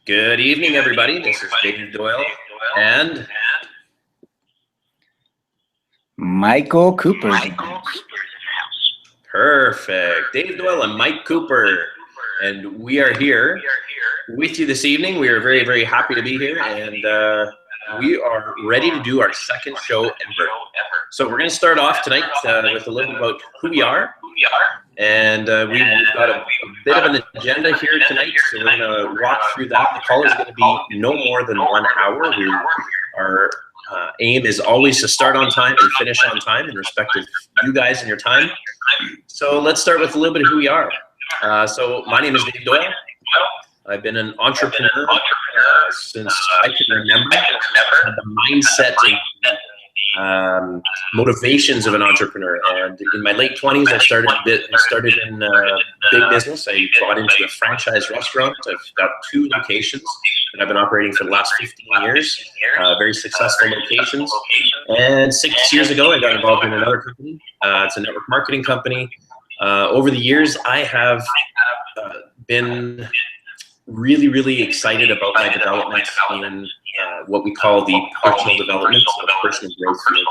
Good evening, everybody. This is Dave Doyle and Michael Cooper. Perfect. Dave Doyle and Mike Cooper. And we are here with you this evening. We are very, very happy to be here, and we are ready to do our second show ever. So we're going to start off tonight with a little bit about who we are. And we've got a bit of an agenda here tonight, so we're going to walk through that. The call is going to be no more than 1 hour. Our aim is always to start on time and finish on time in respect of you guys and your time. So let's start with a little bit of who we are. So my name is Dave Doyle. I've been an entrepreneur since I can remember. I had the mindset and motivations of an entrepreneur, and in my late 20s I started in big business. I bought into a franchise restaurant. I've got 2 locations that I've been operating for the last 15 years, very successful locations. And 6 years ago I got involved in another company. It's a network marketing company. Over the years I have been really, really excited about my development in what we call the personal development of personal growth field.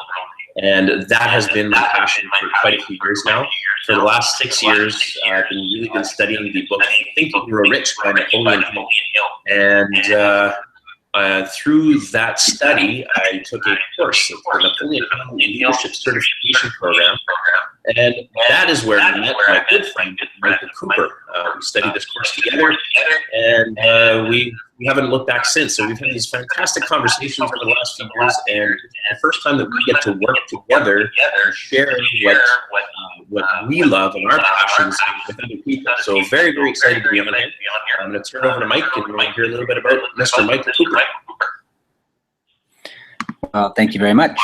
And that has been my passion for quite a few years now. For the last 6 years, I've been studying the book Think and Grow Rich by Napoleon Hill. And through that study, I took a course, the Napoleon Hill Leadership Certification Program. And that is where I met my good friend, Michael Cooper. We studied this course together, and we haven't looked back since. So we've had these fantastic conversations over the last few years, and the first time that we get to work together and share what we love and our passions with other people. So very, very excited to be on here. I'm going to turn over to Mike, and we're going to hear a little bit about Mr. Michael Cooper. Well, thank you very much.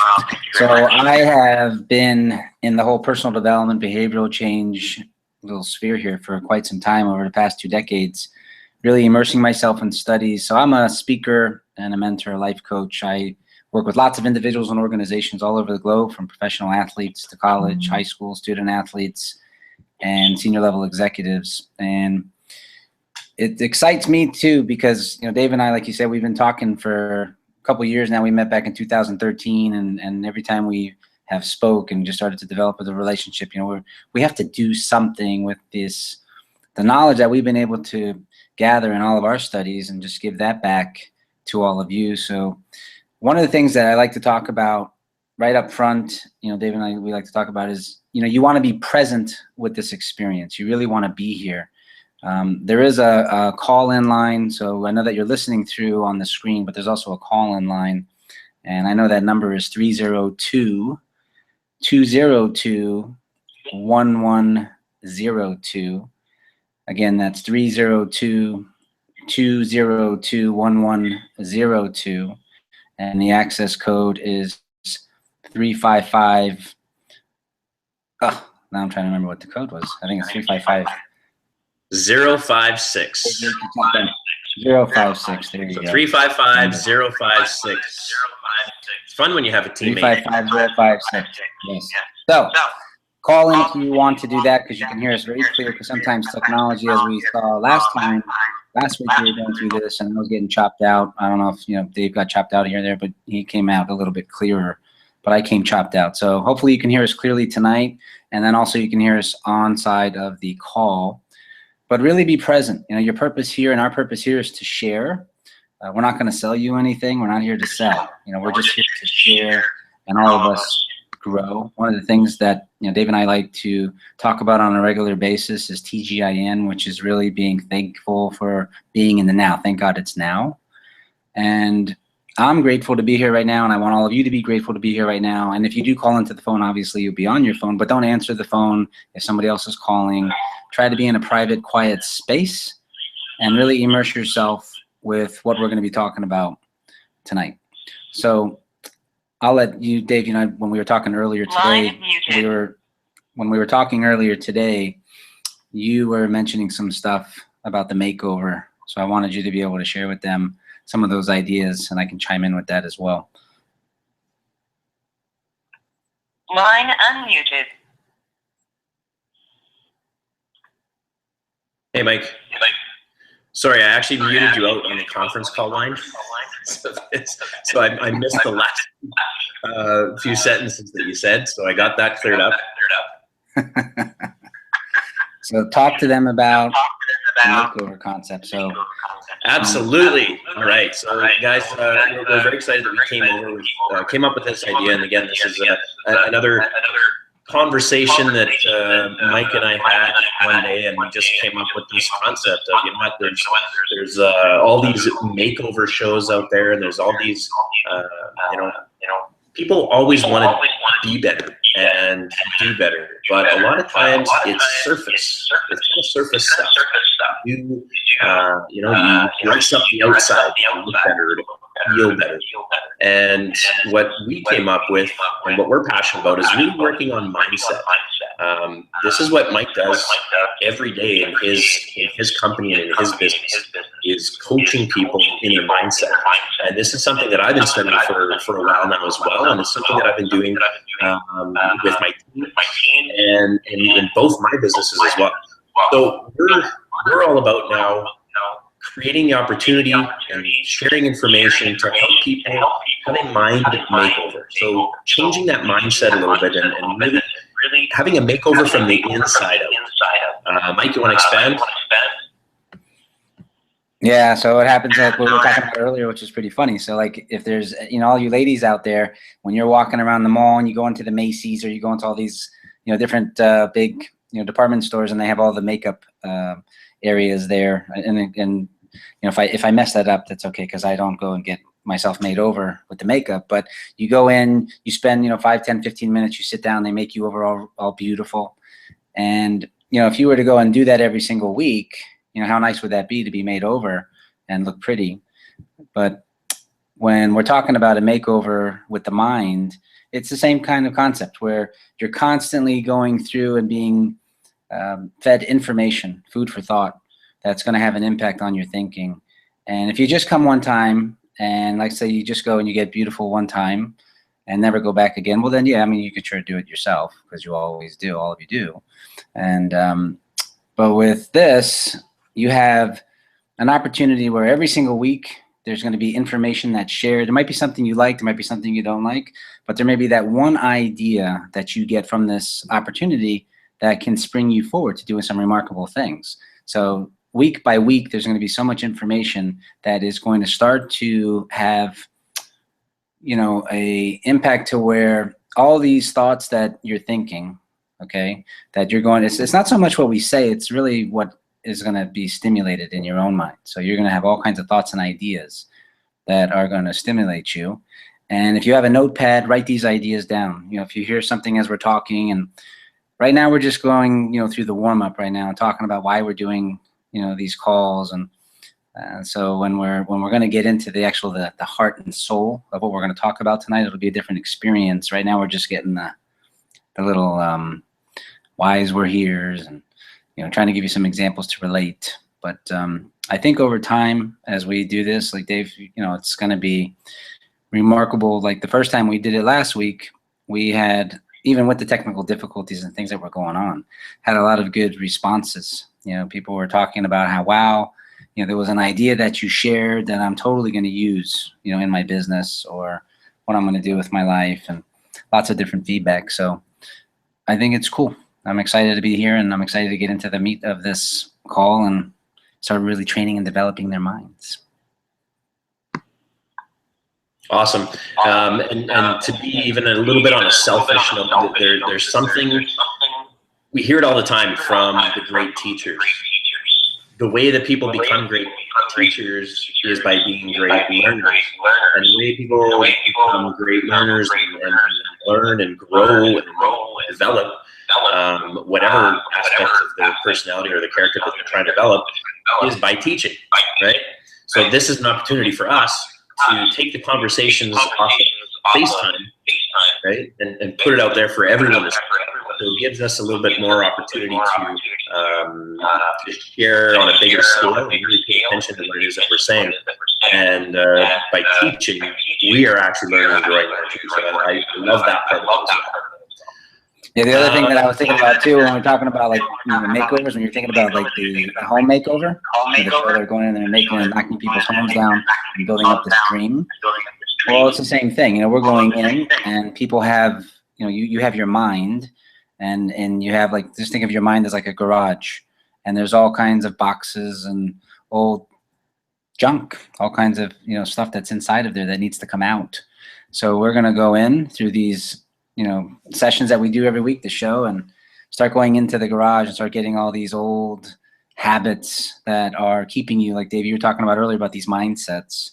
So I have been in the whole personal development, behavioral change little sphere here for quite some time over the past 2 decades, really immersing myself in studies. So I'm a speaker and a mentor, a life coach. I work with lots of individuals and organizations all over the globe, from professional athletes to college, high school, student athletes, and senior level executives. And it excites me too, because, you know, Dave and I, like you said, we've been talking for a couple of years now. We met back in 2013, and every time we have spoke and just started to develop the relationship, you know, we have to do something with the knowledge that we've been able to gather in all of our studies and just give that back to all of you. So one of the things that I like to talk about right up front, you know, Dave and I, we like to talk about is, you know, you want to be present with this experience. You really want to be here. There is a call-in line, so I know that you're listening through on the screen, but there's also a call-in line, and I know that number is 302-202-1102. Again, that's 302-202-1102, and the access code is 355. Oh, now I'm trying to remember what the code was. I think it's 355. 056. 056. There you So go. 355-056. It's fun when you have a teammate. 355-056. Yes. So call in if you want to do that, because you can hear us very clear. Because sometimes technology, as we saw last week we were going through this and I was getting chopped out. I don't know if, you know, Dave got chopped out here or there, but he came out a little bit clearer. But I came chopped out. So hopefully you can hear us clearly tonight, and then also you can hear us on side of the call. But really be present. You know, your purpose here and our purpose here is to share. We're not going to sell you anything. We're not here to sell. You know, we're just here to share and all of us grow. One of the things that, you know, Dave and I like to talk about on a regular basis is TGIN, which is really being thankful for being in the now. Thank God it's now. And I'm grateful to be here right now, and I want all of you to be grateful to be here right now. And if you do call into the phone, obviously you'll be on your phone, but don't answer the phone if somebody else is calling. Try to be in a private, quiet space and really immerse yourself with what we're going to be talking about tonight. So I'll let you, Dave, you know, when we were talking earlier today, you were mentioning some stuff about the makeover. So I wanted you to be able to share with them some of those ideas, and I can chime in with that as well. Line unmuted. Hey, Mike. Sorry, I actually muted you out on the conference call line. So I missed the last few sentences that you said, so I got that cleared up. So talk to them about the makeover concept. So absolutely. All right. So guys, we're very excited that we came up with this idea. And again, this is another conversation that Mike and I had one day, and we just came up with this concept of, you know what, there's all these makeover shows out there, and there's all these, people always want to be better and do better, but a lot of times it's surface. It's kind of surface stuff. You dress up the outside to look better, to feel better. And what we came up with and what we're passionate about is really working on mindset. This is what Mike does every day in his company and in his business, is coaching people in their mindset. And this is something that I've been studying for a while now as well, and it's something that I've been doing with my team and in both my businesses as well. So we're all about now creating the opportunity and sharing information to help people have a mind makeover. So changing that mindset a little bit and really having a makeover from the inside out. Mike, you want to expand? Yeah, so what happens, like what we were talking about earlier, which is pretty funny. So like if there's, all you ladies out there, when you're walking around the mall and you go into the Macy's or you go into all these, different big, department stores, and they have all the makeup areas there. And if I mess that up, that's okay, because I don't go and get myself made over with the makeup. But you go in, you spend 5, 10, 15 minutes, you sit down, they make you over all beautiful. And if you were to go and do that every single week, how nice would that be to be made over and look pretty? But when we're talking about a makeover with the mind, it's the same kind of concept where you're constantly going through and being fed information, food for thought, that's going to have an impact on your thinking. And if you just come one time and, like, say you just go and you get beautiful one time and never go back again, well then, yeah, you could sure do it yourself, because you always do, all of you do. And but with this, you have an opportunity where every single week there's going to be information that's shared. There might be something you like, there might be something you don't like, but there may be that one idea that you get from this opportunity that can spring you forward to doing some remarkable things. So week by week, there's going to be so much information that is going to start to have, a impact to where all these thoughts that you're thinking, okay, that you're going, it's not so much what we say, it's really what is going to be stimulated in your own mind. So you're going to have all kinds of thoughts and ideas that are going to stimulate you. And if you have a notepad, write these ideas down. If you hear something as we're talking, and right now we're just going, through the warm-up right now and talking about why we're doing, these calls. And so when we're going to get into the actual, the heart and soul of what we're going to talk about tonight, it'll be a different experience. Right now we're just getting the little whys we're here's, and trying to give you some examples to relate. But I think over time, as we do this, like Dave, it's going to be remarkable. Like the first time we did it last week, we had, even with the technical difficulties and things that were going on, had a lot of good responses. People were talking about how, wow, there was an idea that you shared that I'm totally going to use, in my business, or what I'm going to do with my life, and lots of different feedback. So I think it's cool. I'm excited to be here, and I'm excited to get into the meat of this call and start really training and developing their minds. Awesome. And to be even a little bit on a selfish note, there's something, we hear it all the time from the great teachers. The way that people become great teachers is by being great learners. And the way people become great learners and learn and grow and develop whatever aspect of their personality or the character that they're trying to develop is by teaching, right? So this is an opportunity for us to take the conversations off of FaceTime, right, and put it out there for everyone to see. So it gives us a little bit more opportunity to share on a bigger scale and really pay attention to what it is that we're saying. And by teaching, we are actually learning and growing. So I love that part of it as well. Yeah, the other thing that I was thinking about too, when we're talking about like makeovers, when you're thinking about like the home makeover, the show they're going in there and making and knocking people's homes down and building up this dream. Well, it's the same thing. We're going in and people have, you have your mind, and you have like, just think of your mind as like a garage, and there's all kinds of boxes and old junk, all kinds of stuff that's inside of there that needs to come out. So we're gonna go in through these sessions that we do every week, the show, and start going into the garage and start getting all these old habits that are keeping you, like Dave, you were talking about earlier about these mindsets.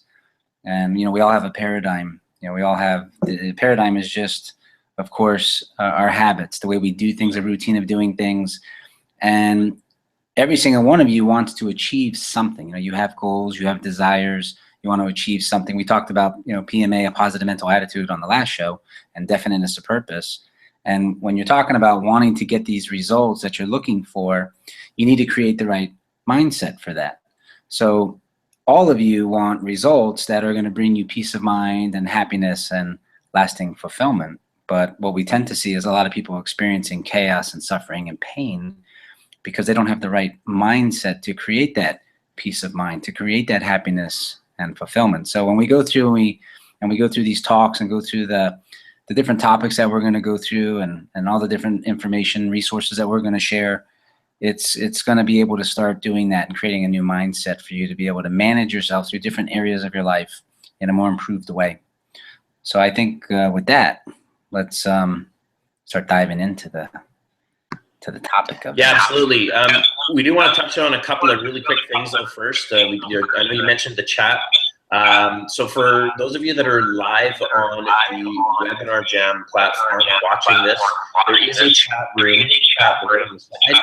And we all have a paradigm. We all have, the paradigm is just, of course, our habits, the way we do things, a routine of doing things. And every single one of you wants to achieve something. You have goals, you have desires, you want to achieve something. We talked about, PMA, a positive mental attitude, on the last show, and definiteness of purpose. And when you're talking about wanting to get these results that you're looking for, you need to create the right mindset for that. So all of you want results that are going to bring you peace of mind and happiness and lasting fulfillment. But what we tend to see is a lot of people experiencing chaos and suffering and pain because they don't have the right mindset to create that peace of mind, to create that happiness and fulfillment. So when we go through and we go through these talks and go through the different topics that we're going to go through and all the different information resources that we're going to share, it's going to be able to start doing that and creating a new mindset for you to be able to manage yourself through different areas of your life in a more improved way. So I think with that, let's start diving into the topic of absolutely. We do want to touch on a couple of really quick things though first. I know you mentioned the chat. So for those of you that are live on the Webinar Jam platform watching this, there is a chat room on the side,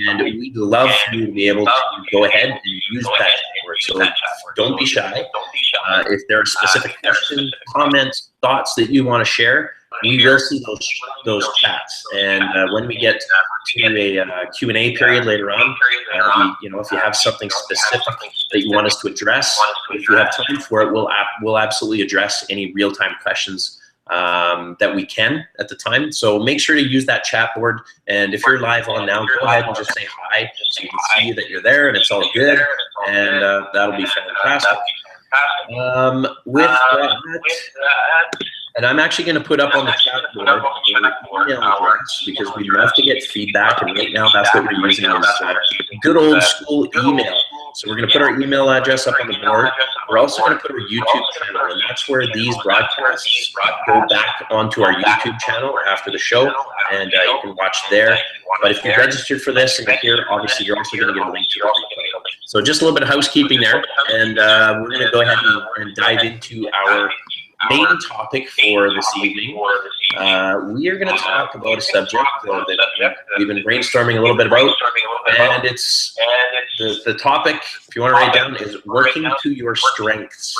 and we'd love for you to be able to go ahead and use that chat word. So don't be shy. If there are specific questions, comments, thoughts that you want to share, we will see those chats. And when we get to a Q&A period later on, if you have something specific that you want us to address, if you have time for it, we'll absolutely address any real-time questions that we can at the time. So make sure to use that chat board. And if you're live on now, go ahead and just say hi so you can see that you're there and it's all good. And that'll be fantastic. With that, and I'm actually going to put up on the chat board your email address because we love to get feedback, and right now that's what we're using is good old school email. So we're going to put our email address up on the board. We're also going to put our YouTube channel, and that's where these broadcasts go back onto our YouTube channel after the show, and you can watch there. But if you're registered for this and you're here, obviously you're also going to get a link to it. So just a little bit of housekeeping there, and we're going to go ahead and dive into our main topic for this evening. We are going to talk about a subject that we've been brainstorming a little bit about, and it's the topic, if you want to write it down, is working to your strengths.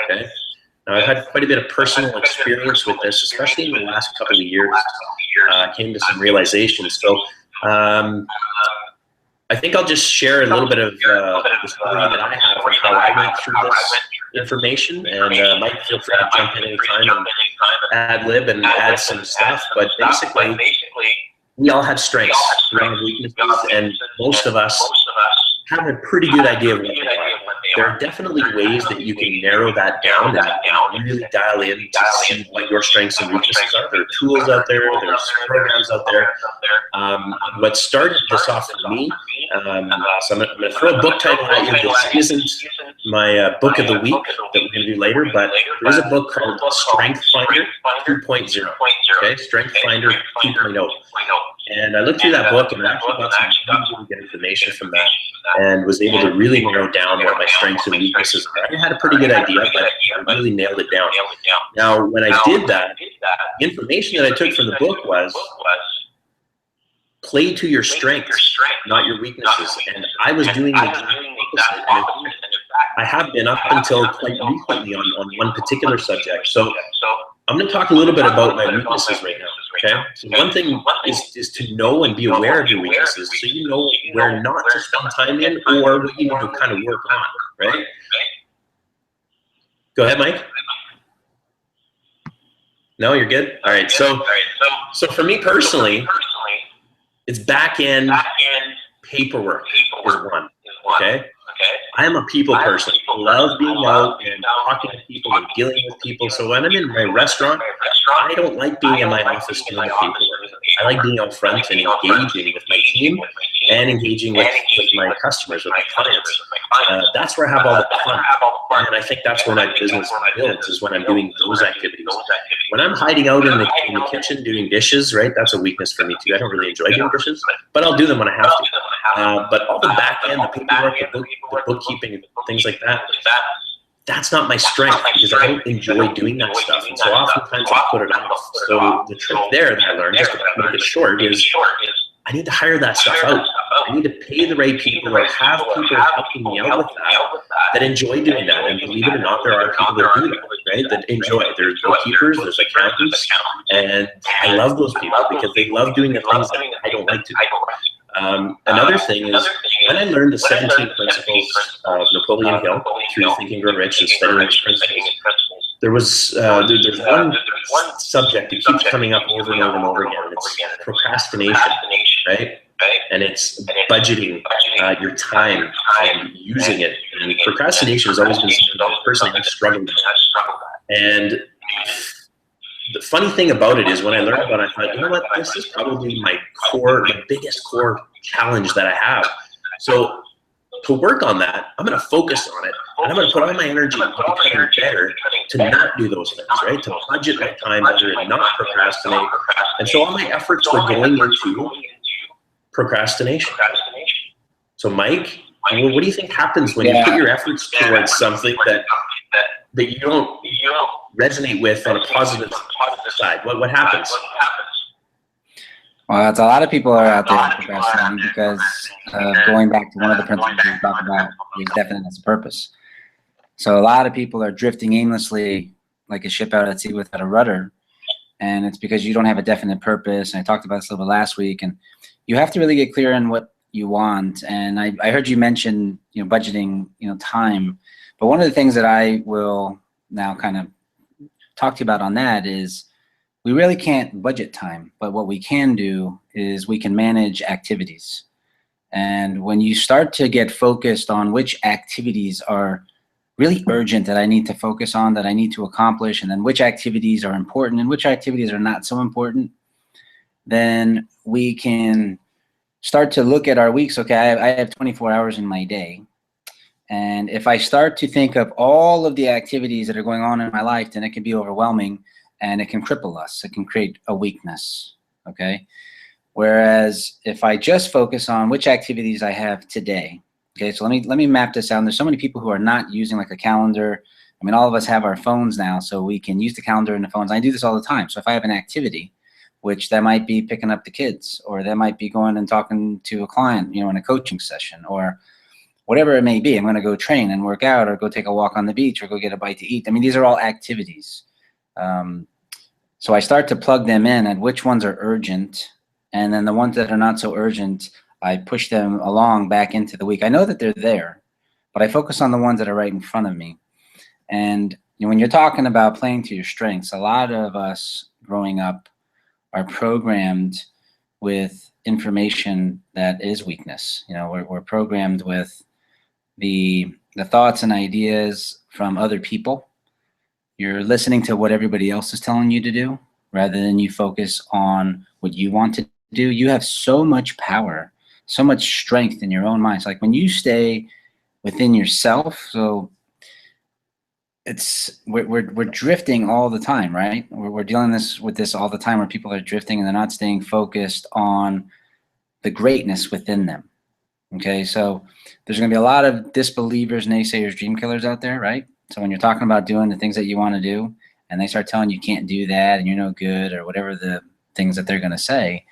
Okay. Now, I've had quite a bit of personal experience with this, especially in the last couple of years. Came to some realizations. So I think I'll just share a little bit of the story that I have and how I went through this information, and Mike, feel free to jump in anytime and ad lib and add some stuff. But basically, we all have strengths, we all have weaknesses, and most of us have a pretty good idea of what they are. There are definitely ways that you can narrow that down and really dial in to see what your strengths and weaknesses are. There are tools out there, there's programs out there. What started this off for me, so I'm going to throw a book title at you. This isn't my book of the week that we're going to do later, but there is a book called Strength Finder 2.0. Okay, Strength Finder 2.0. And I looked through that book and I actually got some really good information from that, and was able to really narrow down what my strengths and weaknesses are. I had a pretty good idea, but I really nailed it down. Now, when I did that, the information that I took from the book was play to your strengths, not your weaknesses. And I was doing the exact opposite. And I have been up until quite recently on one particular subject. So I'm going to talk a little bit about my weaknesses right now. Okay. So one thing is to know and be aware of your weaknesses, so you know where not to spend time in or what you need to kind of work on. Right. Go ahead, Mike. No, you're good. All right. So for me personally, it's back end paperwork is one. Okay. I am a people person. I love being out and talking to people and dealing with people. So when I'm in my restaurant, I don't like being in my office doing the paperwork. I like being out front and engaging with my team and engaging with my customers, with my clients. That's where I have all the fun. And I think that's where my business builds, is when I'm doing those activities. When I'm hiding out in the kitchen doing dishes, right, that's a weakness for me too. I don't really enjoy doing dishes, but I'll do them when I have to. But all the back end, the paperwork, the bookkeeping, and things like that, that's not my strength, because I don't enjoy doing that stuff. And so oftentimes I put it off. So the trick there that I learned, just to make it short, is I need to hire that stuff out. I need to pay the right people or have people helping me out with that enjoy doing that. And believe it or not, there are people that do that, right? That enjoy it. There's bookkeepers, there's accountants, and I love those people because they love doing the things that I don't like to do. Another thing is, when I learned the 17 principles of Napoleon Hill through Think and Grow Rich and studying these principles, there's one subject that keeps coming up over and over and over again. It's procrastination, right? And it's budgeting your time and using it. And procrastination has always been something that personally I've struggled with. And the funny thing about it is, when I learned about it, I thought, you know what, this is probably my biggest core challenge that I have. So to work on that, I'm going to focus on it, and I'm going to put all my energy into becoming better to not do those things, right? To budget my time better and not procrastinate. And so all my efforts were going into procrastination. So Mike, what do you think happens when you put your efforts towards something that you don't resonate with on a positive side? What happens? Well, it's a lot of people are out there procrastinating because going back to one of the principles we talked about is definiteness of purpose. So a lot of people are drifting aimlessly like a ship out at sea without a rudder, and it's because you don't have a definite purpose. And I talked about this a little bit last week, and you have to really get clear on what you want. And I heard you mention, budgeting, time. But one of the things that I will now kind of talk to you about on that is, we really can't budget time, but what we can do is we can manage activities. And when you start to get focused on which activities are really urgent that I need to focus on, that I need to accomplish, and then which activities are important and which activities are not so important, then we can start to look at our weeks. Okay, I have 24 hours in my day. And if I start to think of all of the activities that are going on in my life, then it can be overwhelming. And it can cripple us. It can create a weakness, okay? Whereas if I just focus on which activities I have today, okay? So let me map this out. There's so many people who are not using like a calendar. I mean, all of us have our phones now, so we can use the calendar in the phones. I do this all the time. So if I have an activity, which that might be picking up the kids, or that might be going and talking to a client, in a coaching session, or whatever it may be. I'm going to go train and work out, or go take a walk on the beach, or go get a bite to eat. I mean, these are all activities. So I start to plug them in and which ones are urgent, and then the ones that are not so urgent, I push them along back into the week. I know that they're there, but I focus on the ones that are right in front of me. And when you're talking about playing to your strengths, a lot of us growing up are programmed with information that is weakness. We're programmed with the thoughts and ideas from other people. You're listening to what everybody else is telling you to do rather than you focus on what you want to do. You have so much power, so much strength in your own mind. It's like when you stay within yourself, so we're drifting all the time, right? We're dealing with this all the time, where people are drifting and they're not staying focused on the greatness within them. Okay, so there's going to be a lot of disbelievers, naysayers, dream killers out there, right? So when you're talking about doing the things that you want to do, and they start telling you can't do that, and you're no good, or whatever the things that they're going to say,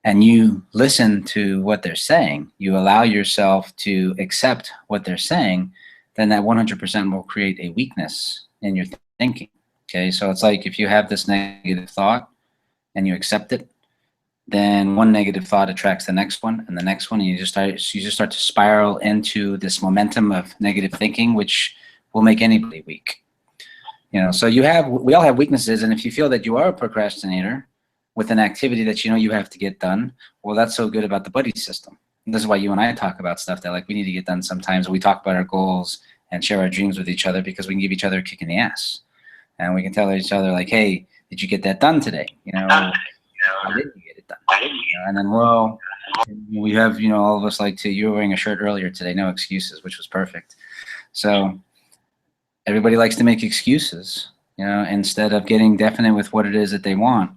and you listen to what they're saying, you allow yourself to accept what they're saying, then that 100% will create a weakness in your thinking. Okay, so it's like if you have this negative thought and you accept it, then one negative thought attracts the next one and the next one, and you just start to spiral into this momentum of negative thinking, which will make anybody weak. You know, so we all have weaknesses, and if you feel that you are a procrastinator with an activity that you know you have to get done, well, that's so good about the buddy system. And this is why you and I talk about stuff that like we need to get done sometimes. We talk about our goals and share our dreams with each other because we can give each other a kick in the ass, and we can tell each other like, "Hey, did you get that done today? You know, why didn't you get it done?" You know, and then we have, you know, all of us like to. You were wearing a shirt earlier today, no excuses, which was perfect. So. Everybody likes to make excuses, you know, instead of getting definite with what it is that they want.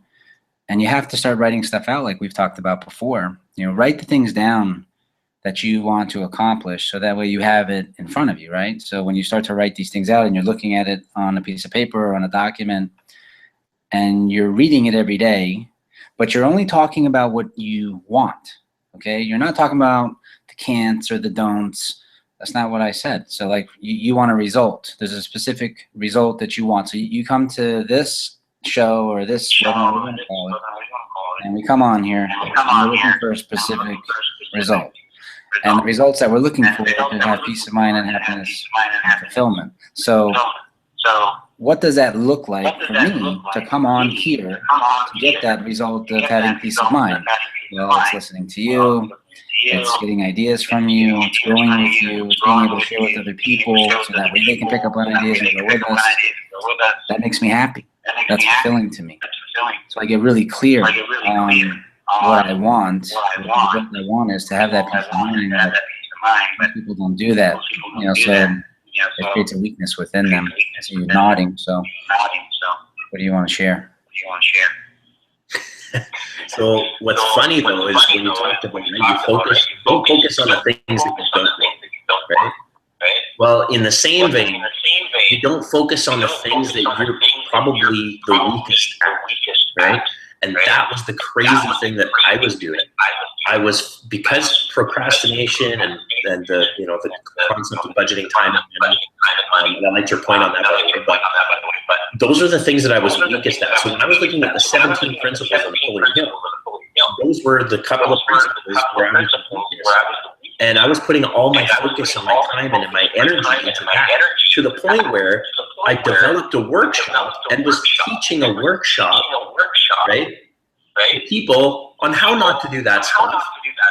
And you have to start writing stuff out like we've talked about before. You know, write the things down that you want to accomplish so that way you have it in front of you, right? So when you start to write these things out and you're looking at it on a piece of paper or on a document and you're reading it every day, but you're only talking about what you want, okay? You're not talking about the can'ts or the don'ts. That's not what I said. So like you want a result. There's a specific result that you want. So you come to this show or this webinar, we're gonna call it, and we come on here and we're looking for a specific result. And the results that we're looking for are to have peace of mind and happiness and fulfillment. So what does that look like for me to come on here to get that result of having peace of mind? Well, it's listening to you. It's getting ideas from you, it's growing with you, it's being able to share with other people so that way they can pick up on ideas and grow with us. That makes me happy. That's fulfilling to me. So I get really clear on what I want. What I want is to have that peace of mind. Most people don't do that. You know, so it creates a weakness within them. So you're nodding. So what do you want to share? So what's funny though is when you talked about, you don't focus on the things that you don't want, right? Well, in the same vein, you don't focus on the things that you're probably the weakest at, right? And that was the crazy thing that I was doing. Because procrastination and the, you know, the concept of budgeting time, and I liked your point on that, by the way, but those are the things that I was weakest at. So when I was looking at the 17 principles of Napoleon Hill, those were the couple of principles where I was focused. And I was putting all my focus and my time and my energy into that, to the point where I developed a workshop and was teaching a workshop, right, to people on how not to do that stuff.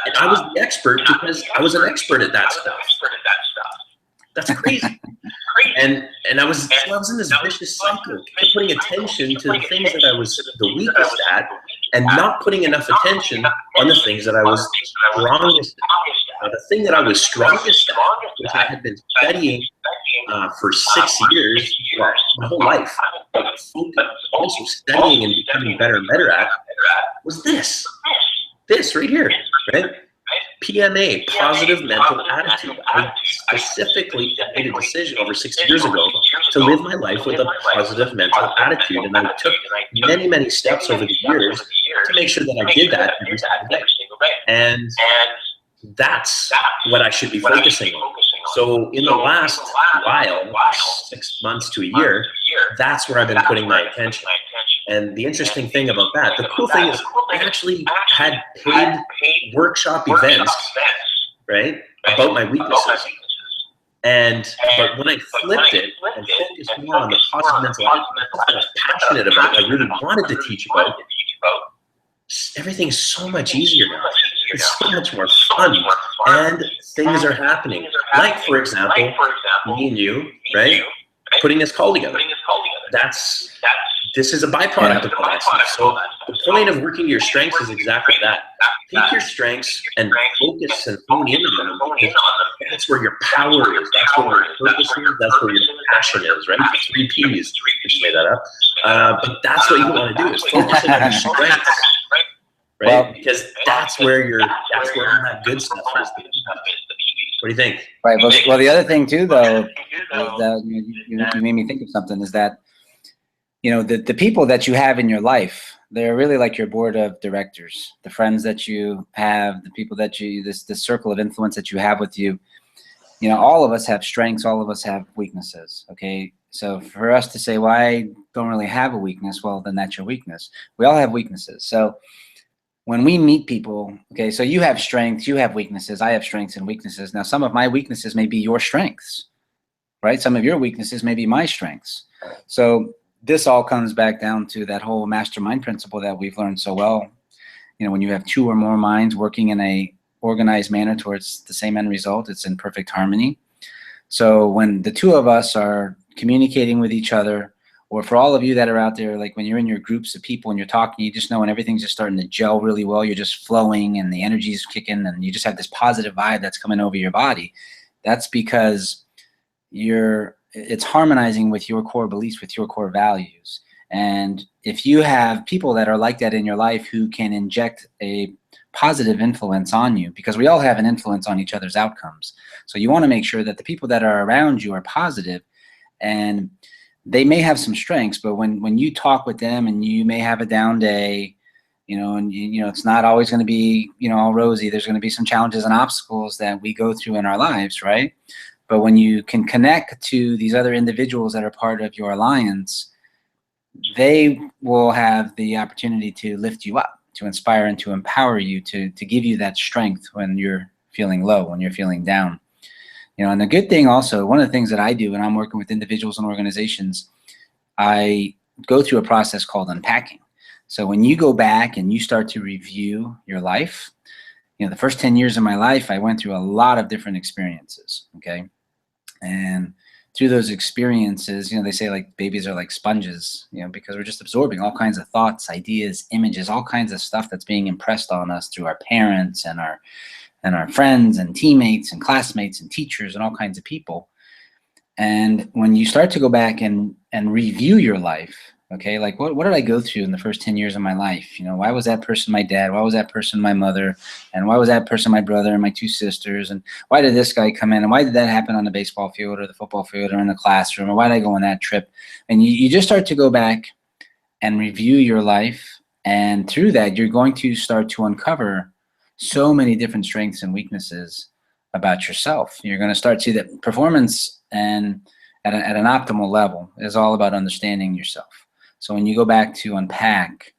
And I was the expert because I was an expert at that stuff. That's crazy. And I was in this vicious cycle, kept putting attention to the things that I was the weakest at, and not putting enough attention on the things that I was strongest at. Now, the thing that I was strongest at, which I had been studying for 6 years, well, my whole life, but also studying and becoming better and better at, was this right here, right? PMA, positive mental attitude. I specifically made a decision over 6 years ago to live my life with a positive mental attitude. And I took many, many steps over the years to make sure that I did that every single day. And that's what I should be focusing on. So in the last while, 6 months to a year, that's where I've been putting my attention. And the interesting thing about that, the cool thing is I actually had paid workshop events, right, about my weaknesses. But when I flipped it and focused more on the positive mental attitude I was passionate about, I really wanted to teach about, everything's so much easier now. It's so much more fun, and things are happening. Like, for example, me and you, right, putting this call together. This is a byproduct of all that stuff. So the point of working your strengths is exactly that. Take your strengths and focus and hone in on them, because that's where your power is. That's where your purpose is. That's where your passion is, right? The 3 Ps. Just made that up. But that's what you want to do, is focus on your strengths, right? Well, because that's where all that good stuff is. What do you think? Right. Well, the other thing too, though, is that you made me think of something. Is that, you know, the people that you have in your life, they're really like your board of directors, the friends that you have, the people that this circle of influence that you have with you. You know, all of us have strengths, all of us have weaknesses, okay? So for us to say, well, I don't really have a weakness, well, then that's your weakness. We all have weaknesses. So when we meet people, okay, so you have strengths, you have weaknesses, I have strengths and weaknesses. Now, some of my weaknesses may be your strengths, right? Some of your weaknesses may be my strengths. So this all comes back down to that whole mastermind principle that we've learned so well. You know, when you have two or more minds working in a organized manner towards the same end result, it's in perfect harmony. So when the two of us are communicating with each other, or for all of you that are out there, like when you're in your groups of people and you're talking, you just know when everything's just starting to gel really well, you're just flowing and the energy's kicking and you just have this positive vibe that's coming over your body. That's because it's harmonizing with your core beliefs, with your core values. And if you have people that are like that in your life who can inject a positive influence on you, because we all have an influence on each other's outcomes. So you want to make sure that the people that are around you are positive, and they may have some strengths, but when you talk with them and you may have a down day, and it's not always going to be, all rosy. There's going to be some challenges and obstacles that we go through in our lives, right? But when you can connect to these other individuals that are part of your alliance, they will have the opportunity to lift you up, to inspire and to empower you, to give you that strength when you're feeling low, when you're feeling down. And the good thing also, one of the things that I do when I'm working with individuals and organizations, I go through a process called unpacking. So when you go back and you start to review your life, the first 10 years of my life, I went through a lot of different experiences, okay? And through those experiences, they say like babies are like sponges, because we're just absorbing all kinds of thoughts, ideas, images, all kinds of stuff that's being impressed on us through our parents and our friends and teammates and classmates and teachers and all kinds of people. And when you start to go back and review your life, okay, like what did I go through in the first 10 years of my life? Why was that person my dad? Why was that person my mother? And why was that person my brother and my two sisters? And why did this guy come in? And why did that happen on the baseball field or the football field or in the classroom? Or why did I go on that trip? And you just start to go back and review your life. And through that, you're going to start to uncover so many different strengths and weaknesses about yourself. You're going to start to see that performance and at an optimal level is all about understanding yourself. So when you go back to unpack,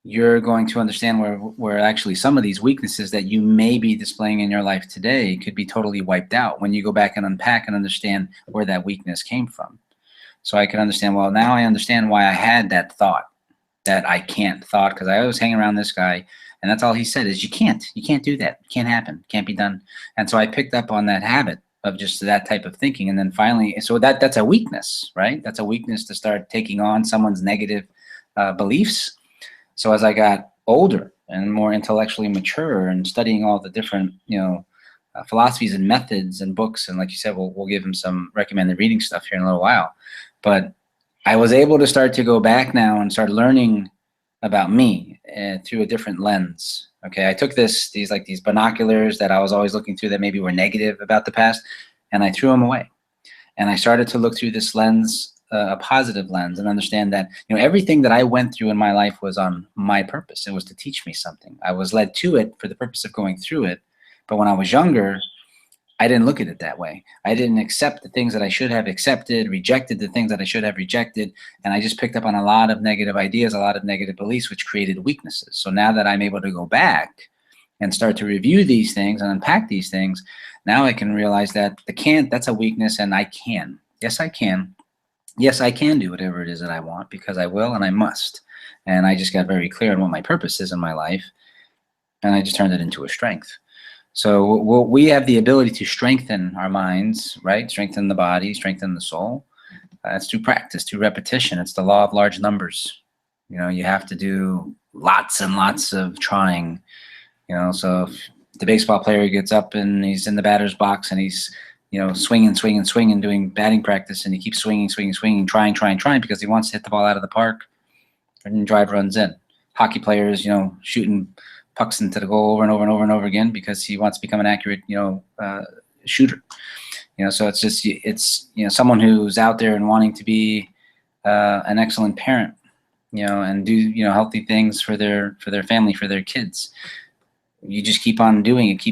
you're going to understand where actually some of these weaknesses that you may be displaying in your life today could be totally wiped out when you go back and unpack and understand where that weakness came from. So I can understand, well, now I understand why I had that thought, that I can't thought, because I was hanging around this guy, and that's all he said is, you can't do that. It can't happen. It can't be done. And so I picked up on that habit of just that type of thinking. And then finally, so that's a weakness, right? That's a weakness to start taking on someone's negative beliefs. So as I got older and more intellectually mature and studying all the different, philosophies and methods and books, and like you said, we'll give him some recommended reading stuff here in a little while. But I was able to start to go back now and start learning about me through a different lens. Okay, I took these binoculars that I was always looking through that maybe were negative about the past, and I threw them away. And I started to look through this lens, a positive lens, and understand that everything that I went through in my life was on my purpose. It was to teach me something. I was led to it for the purpose of going through it. But when I was younger, I didn't look at it that way. I didn't accept the things that I should have accepted, rejected the things that I should have rejected, and I just picked up on a lot of negative ideas, a lot of negative beliefs, which created weaknesses. So now that I'm able to go back and start to review these things and unpack these things, now I can realize that the can't, that's a weakness, and I can. Yes, I can. Yes, I can do whatever it is that I want, because I will and I must. And I just got very clear on what my purpose is in my life, and I just turned it into a strength. So we have the ability to strengthen our minds, right? Strengthen the body, strengthen the soul. It's through practice, through repetition. It's the law of large numbers. You have to do lots and lots of trying. So if the baseball player gets up and he's in the batter's box and he's, swinging, doing batting practice, and he keeps swinging, trying, because he wants to hit the ball out of the park, and drive runs in. Hockey players, shooting pucks into the goal over and over and over and over again because he wants to become an accurate, shooter. So it's someone who's out there and wanting to be an excellent parent, and do, healthy things for their family, for their kids. You just keep on doing it,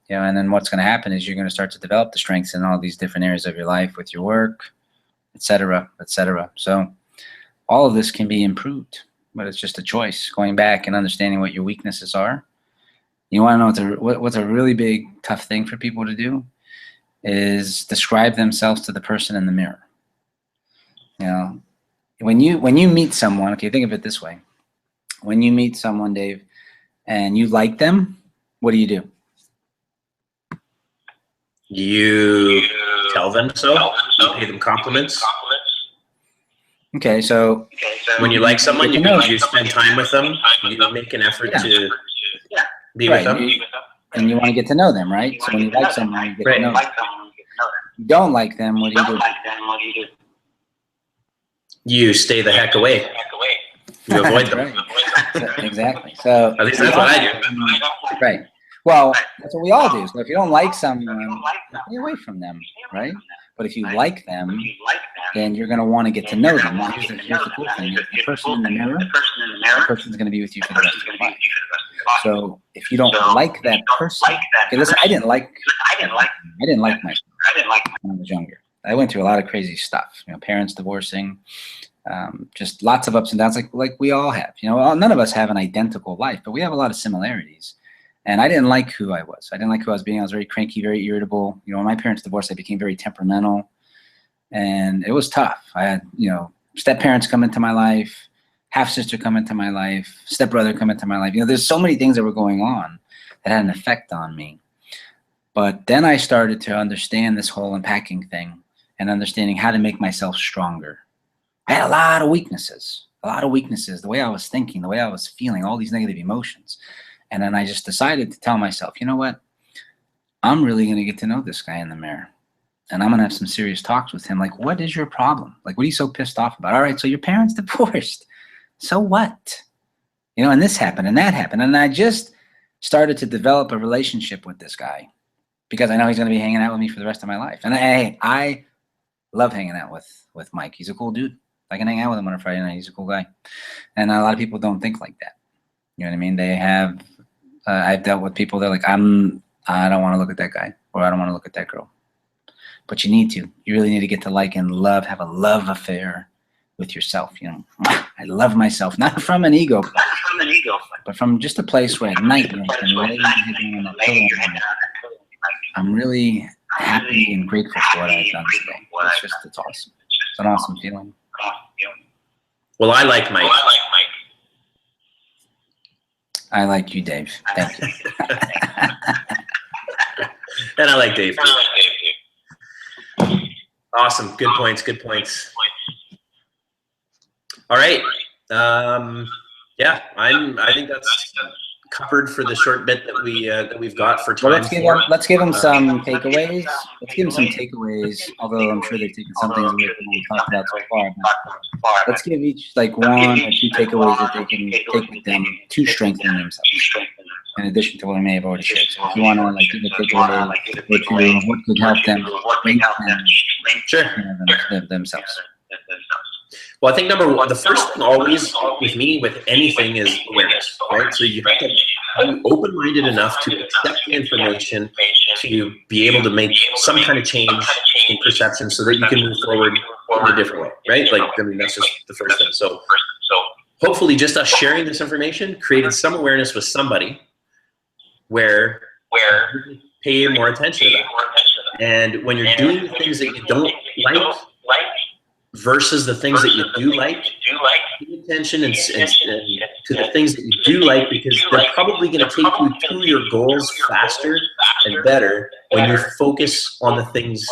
and then what's going to happen is you're going to start to develop the strengths in all these different areas of your life with your work, et cetera, et cetera. So all of this can be improved. But it's just a choice, going back and understanding what your weaknesses are. You want to know what's a really big, tough thing for people to do is describe themselves to the person in the mirror. You know, when you meet someone, okay, think of it this way. When you meet someone, Dave, and you like them, what do? You tell them so. You pay them compliments. Okay, so when you like someone, you spend time with them. You make an effort to be with them. And you want to get to know them, right? So when you like someone, you get to know them. You don't like them, what do? You stay the heck away. You avoid them. Right. Exactly. So at least that's what I do. Right. Well, that's what we all do. So if you don't like someone, stay away from them, right? But if you like them, then you're going to want to get to know them. Now, here's the cool thing. The person in the mirror, the person's going to be with you for the rest of your life. So if you don't like that person, okay, listen, I didn't like myself when I was younger. I went through a lot of crazy stuff. You know, parents divorcing, just lots of ups and downs, like we all have. You know, none of us have an identical life, but we have a lot of similarities. And I didn't like who I was. I didn't like who I was being. I was very cranky, very irritable. You know, when my parents divorced, I became very temperamental, and it was tough. I had, you know, step parents come into my life, half sister come into my life, step brother come into my life. You know, there's so many things that were going on that had an effect on me. But then I started to understand this whole unpacking thing and understanding how to make myself stronger. I had a lot of weaknesses, the way I was thinking, the way I was feeling, all these negative emotions. And then I just decided to tell myself, you know what? I'm really going to get to know this guy in the mirror. And I'm going to have some serious talks with him. Like, what is your problem? Like, what are you so pissed off about? All right, so your parents divorced. So what? You know, and this happened and that happened. And I just started to develop a relationship with this guy because I know he's going to be hanging out with me for the rest of my life. And I love hanging out with Mike. He's a cool dude. I can hang out with him on a Friday night. He's a cool guy. And a lot of people don't think like that. You know what I mean? They have... I've dealt with people that are like, I don't want to look at that guy, or I don't want to look at that girl. But you need to. You really need to get to like and love, have a love affair with yourself. You know, I love myself, not from an ego, but from just a place where at night you can lay your head on that pillow. I'm really happy and grateful for what I've done today. It's awesome. It's an awesome feeling. Well, I like Mike. I like you, Dave. Thank you. And I like Dave too. Awesome. Good points. Good points. All right. Yeah, I think that's covered for the short bit that we've got for time. Well, let's give them some takeaways. Let's give them some takeaways. Although I'm sure they've taken some things away from what we talked about so far. But let's give each like one or two takeaways that they can take with them to strengthen themselves. In addition to what I may have already shared. So if you want to like give a takeaway, what could help them strengthen themselves. Well, I think number one, the first thing always with me, with anything, is awareness, right? So you have to be open-minded enough to accept the information, to be able to make some kind of change in perception so that you can move forward in a different way, right? Like, I mean, that's just the first thing. So hopefully just us sharing this information created some awareness with somebody where you pay more attention to that. And when you're doing the things that you don't like, versus the things that you do like, pay attention and to the things that you do like, because they're probably going to take you to your goals faster and better when you focus on the things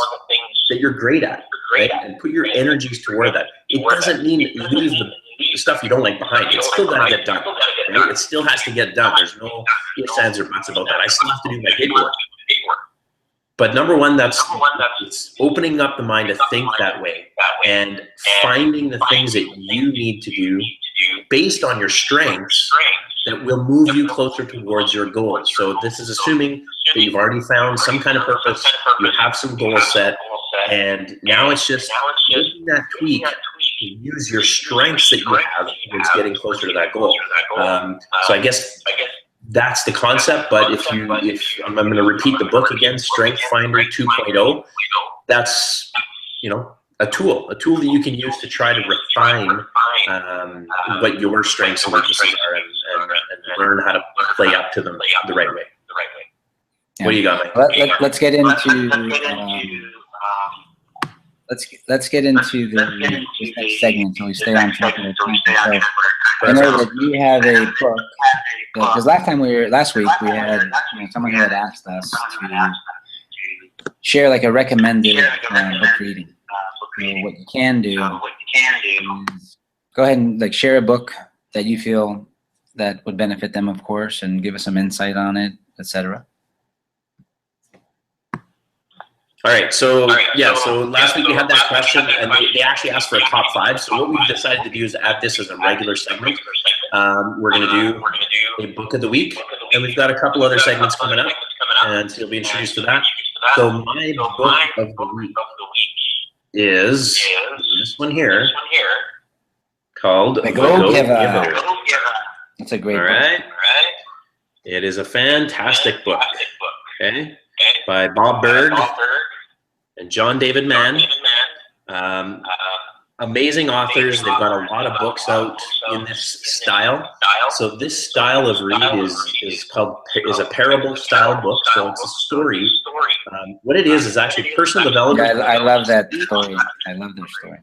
that you're great at, right? And put your energies toward that. It doesn't mean that you leave the stuff you don't like behind. It's still got to get done, right? It still has to get done. There's no ifs, ands, or buts about that. I still have to do my paperwork. But number one, it's opening up the mind to think that way and finding the things that you need to do based on your strengths that will move you closer towards your goals. So this is assuming that you've already found some kind of purpose, you have some goals set, and now it's just making that tweak to use your strengths that you have towards getting closer to that goal. So I guess that's the concept, but if I'm going to repeat the book again, Strength Finder 2.0, that's, you know, a tool that you can use to try to refine what your strengths and weaknesses are and learn how to play up to them the right way. Yeah. What do you got, Mike? Let's get into let's get into this next segment so we stay on track with our time. So I know that you have a book, because last week we had someone who had asked us to share like a recommended book reading. So what you can do is go ahead and like share a book that you feel that would benefit them, of course, and give us some insight on it, etc. All right, so last week we had that question, and they actually asked for a top 5. So what we've decided to do is add this as a regular segment. We're going to do a book of the week, and we've got a couple other segments coming up, and you'll be introduced to that. So my book of the week is this one here, called The Go-Giver. It's a great book. All right. It is a fantastic book. Okay, by Bob Berg and John David Mann. Amazing authors. They've got a lot of books out in this style. So this style of read is a parable style book. So it's a story. What it is actually personal development. Yeah, I love that story. I love their story.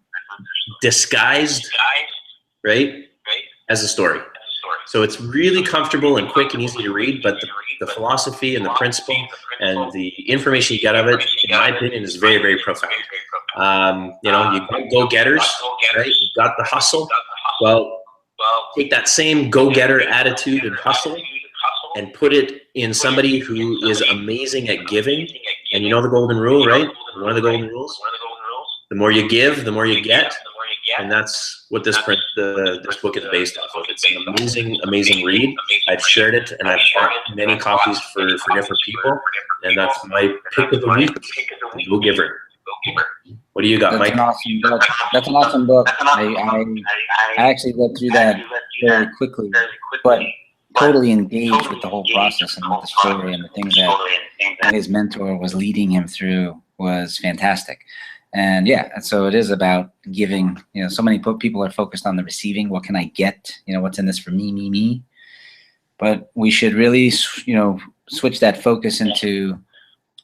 Disguised, right, as a story. So it's really comfortable and quick and easy to read, but the philosophy and the principle and the information you get of it, in my opinion, is very, very profound. You got go-getters, right? You've got the hustle. Well, take that same go-getter attitude and hustle and put it in somebody who is amazing at giving. And you know the golden rule, right? One of the golden rules. The more you give, the more you get. And that's what this book is based off of. It's an amazing, amazing read. I've shared it, and I've bought many copies for different people. And that's my pick of the week, The Go-Giver. What do you got, Mike? That's an awesome book. I actually read through that very quickly, but totally engaged with the whole process and with the story and the things that his mentor was leading him through was fantastic. And yeah, so it is about giving. So many people are focused on the receiving. What can I get? What's in this for me? But we should really, switch that focus into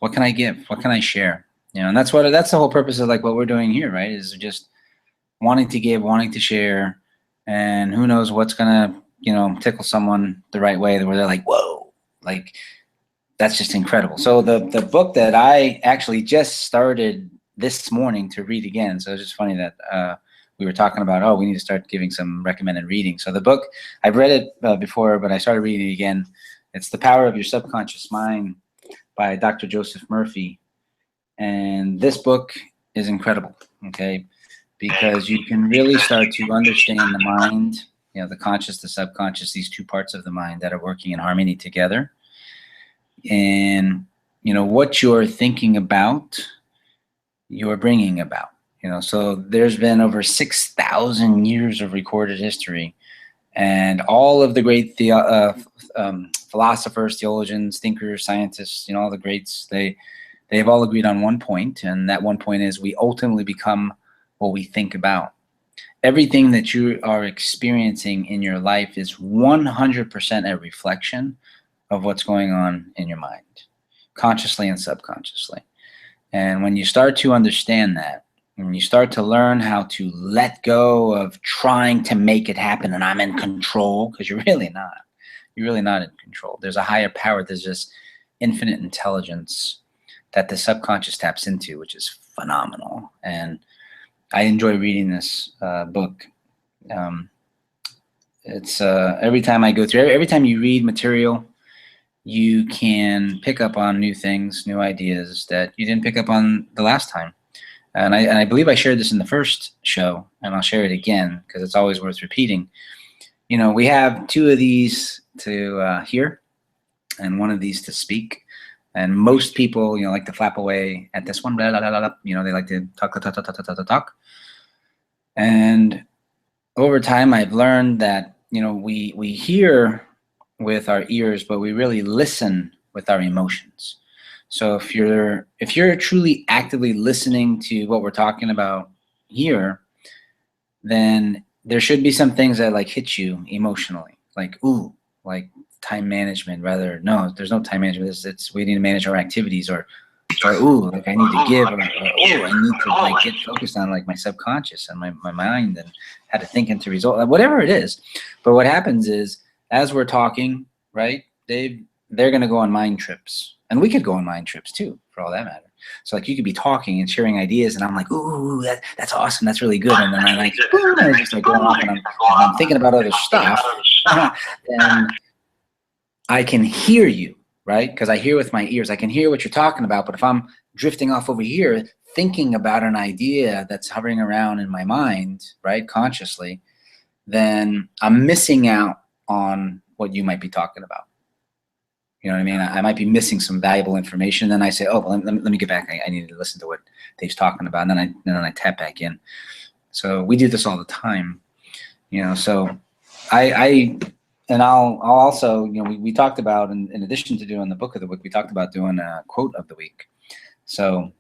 what can I give? What can I share? And that's the whole purpose of like what we're doing here, right? Is just wanting to give, wanting to share, and who knows what's gonna, tickle someone the right way where they're like, whoa, like that's just incredible. So the book that I actually just started this morning to read again. So it's just funny that we were talking about, we need to start giving some recommended reading. So the book, I've read it before, but I started reading it again. It's The Power of Your Subconscious Mind by Dr. Joseph Murphy. And this book is incredible, okay? Because you can really start to understand the mind, the conscious, the subconscious, these two parts of the mind that are working in harmony together. And, what you're thinking about, you're bringing about, so there's been over 6,000 years of recorded history, and all of the great philosophers, theologians, thinkers, scientists, all the greats, they've all agreed on one point, and that one point is we ultimately become what we think about. Everything that you are experiencing in your life is 100% a reflection of what's going on in your mind, consciously and subconsciously. And when you start to understand that, when you start to learn how to let go of trying to make it happen and I'm in control, because you're really not. You're really not in control. There's a higher power. There's this infinite intelligence that the subconscious taps into, which is phenomenal. And I enjoy reading this book. It's every time I go through, every time you read material, you can pick up on new things, new ideas that you didn't pick up on the last time. And I believe I shared this in the first show, and I'll share it again because it's always worth repeating. We have 2 of these to hear and 1 of these to speak. And most people, like to flap away at this one, blah, blah, blah, blah. They like to talk. And over time, I've learned that, we hear with our ears, but we really listen with our emotions. So if you're truly actively listening to what we're talking about here, then there should be some things that like hit you emotionally, like, ooh, like time management, rather. No, there's no time management. It's we need to manage our activities, or or ooh, like I need to give, or oh, I need to like get focused on like my subconscious and my mind and how to think into result, whatever it is. But what happens is, as we're talking, right, they're gonna go on mind trips, and we could go on mind trips too, for all that matter. So like you could be talking and sharing ideas, and I'm like, ooh, that's awesome, that's really good, and then I like, boom, and I just like going off, and I'm thinking about other stuff, and I can hear you, right? Because I hear with my ears, I can hear what you're talking about. But if I'm drifting off over here, thinking about an idea that's hovering around in my mind, right, consciously, then I'm missing out on what you might be talking about. You know what I mean? I might be missing some valuable information. Then I say, oh, well, let me get back. I need to listen to what Dave's talking about. And then I tap back in. So we do this all the time, you know. So I'll also, you know, we talked about, in addition to doing the book of the week, we talked about doing a quote of the week. So